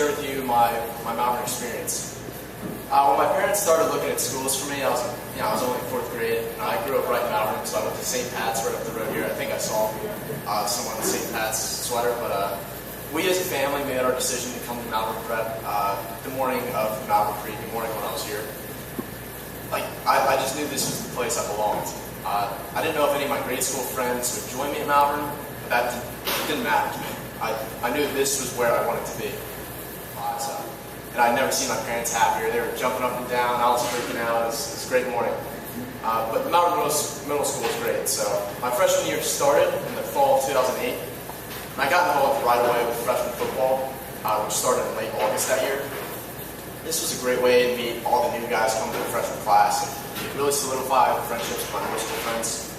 Share with you my Malvern experience. When my parents started looking at schools for me, I was only in 4th grade, and I grew up right in Malvern, so I went to St. Pat's right up the road here. I think I saw someone in St. Pat's sweater, but we as a family made our decision to come to Malvern Prep the morning of Malvern Preview Morning when I was here. I just knew this was the place I belonged. I didn't know if any of my grade school friends would join me at Malvern, but that didn't matter to me. I knew this was where I wanted to be. And I'd never seen my parents happier. They were jumping up and down. I was freaking out. It was a great morning. But the Malvern Middle School was great. So my freshman year started in the fall of 2008. And I got involved right away with freshman football, which started in late August that year. This was a great way to meet all the new guys coming to the freshman class and really solidify the friendships with my middle school friends.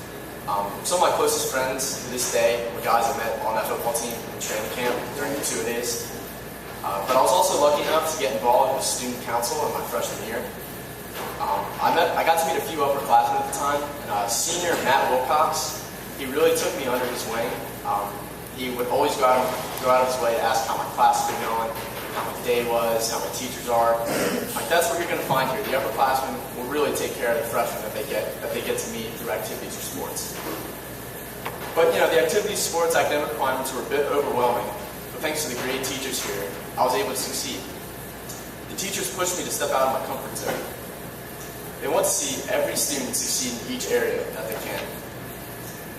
Some of my closest friends to this day were guys I met on that football team in training camp during the 2-a-days. But I was also lucky enough to get involved with student council in my freshman year. I got to meet a few upperclassmen at the time, and senior Matt Wilcox, he really took me under his wing. He would always go out of his way to ask how my class had been going, how my day was, how my teachers are. That's what you're going to find here. The upperclassmen will really take care of the freshmen that they get to meet through activities or sports. But the activities, sports, academic requirements were a bit overwhelming. But thanks to the great teachers here, I was able to succeed. The teachers pushed me to step out of my comfort zone. They want to see every student succeed in each area that they can.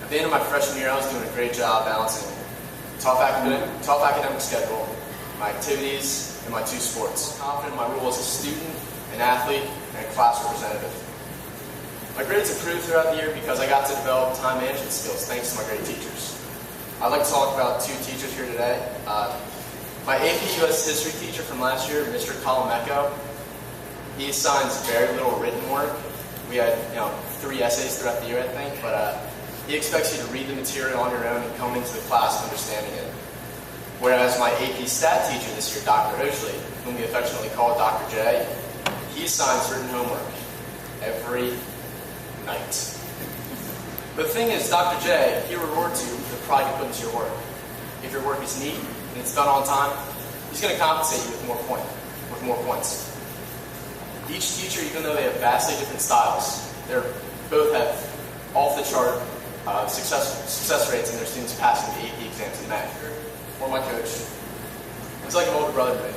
At the end of my freshman year, I was doing a great job balancing tough academic schedule, my activities, and my 2 sports. I'm confident in my role as a student, an athlete, and a class representative. My grades improved throughout the year because I got to develop time management skills thanks to my great teachers. I'd like to talk about 2 teachers here today. My AP US history teacher from last year, Mr. Colomecco, he assigns very little written work. We had 3 essays throughout the year, I think, but he expects you to read the material on your own and come into the class understanding it. Whereas my AP Stat teacher this year, Dr. Oshley, whom we affectionately call Dr. J, he assigns written homework every night. But the thing is, Dr. J, he rewards you for the pride you put into your work. If your work is neat and it's done on time, he's going to compensate you with more points. Each teacher, even though they have vastly different styles, they both have off-the-chart success rates in their students passing the AP exams in May. Or my coach. He's like an older brother to me.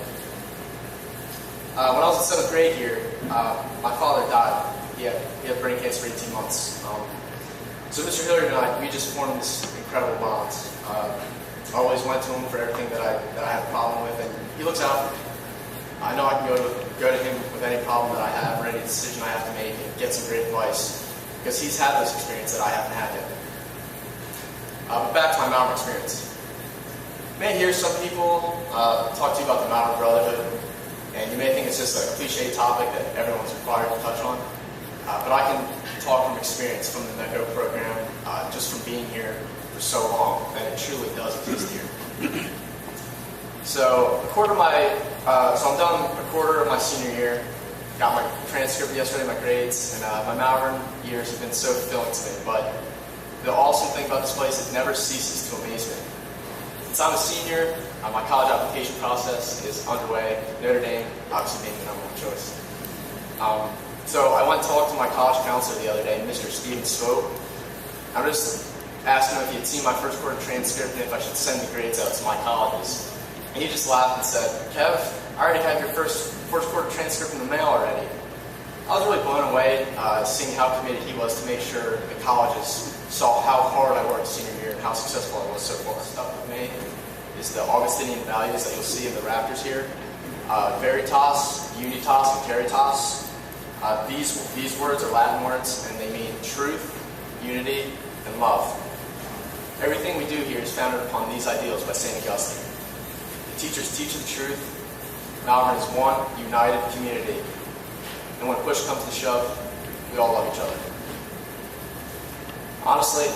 When I was in 7th grade here, my father died. He had brain cancer for 18 months. So Mr. Hilliard and I, we just formed this incredible bond. I always went to him for everything that I had a problem with, and he looks out for me. I know I can go to him with any problem that I have or any decision I have to make and get some great advice, because he's had this experience that I haven't had yet. But back to my Malvern experience. You may hear some people talk to you about the Malvern Brotherhood, and you may think it's just a cliche topic that everyone's required to touch on. But I can talk from experience from the NECO program, just from being here for so long, that it truly does exist here. So I'm done a quarter of my senior year. Got my transcript yesterday, my grades, and my Malvern years have been so fulfilling to me. But the awesome thing about this place, it never ceases to amaze me. Since I'm a senior, my college application process is underway. Notre Dame, obviously being the #1 choice. So I went and talked to my college counselor the other day, Mr. Steven Swope. I just asked him if he had seen my first quarter transcript and if I should send the grades out to my colleges. And he just laughed and said, "Kev, I already have your first quarter transcript in the mail already." I was really blown away seeing how committed he was to make sure the colleges saw how hard I worked senior year and how successful I was so far. Stuff with me is the Augustinian values that you'll see in the rafters here. Veritas, Unitas, and Caritas. These words are Latin words, and they mean truth, unity, and love. Everything we do here is founded upon these ideals by St. Augustine. The teachers teach the truth. Malvern is one united community. And when push comes to shove, we all love each other. Honestly,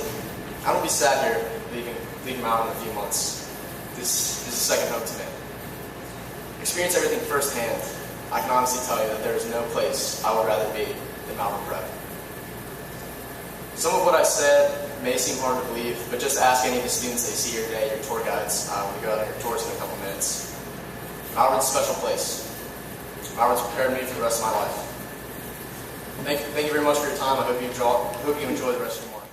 I don't be sad here leaving Malvern in a few months. This is a second home to me. Experience everything firsthand. I can honestly tell you that there is no place I would rather be than Malvern Prep. Some of what I said may seem hard to believe, but just ask any of the students they see here today, your tour guides, when we go out on your tours in a couple minutes. Malvern's a special place. Malvern's prepared me for the rest of my life. Thank you very much for your time. I hope you enjoy the rest of your morning.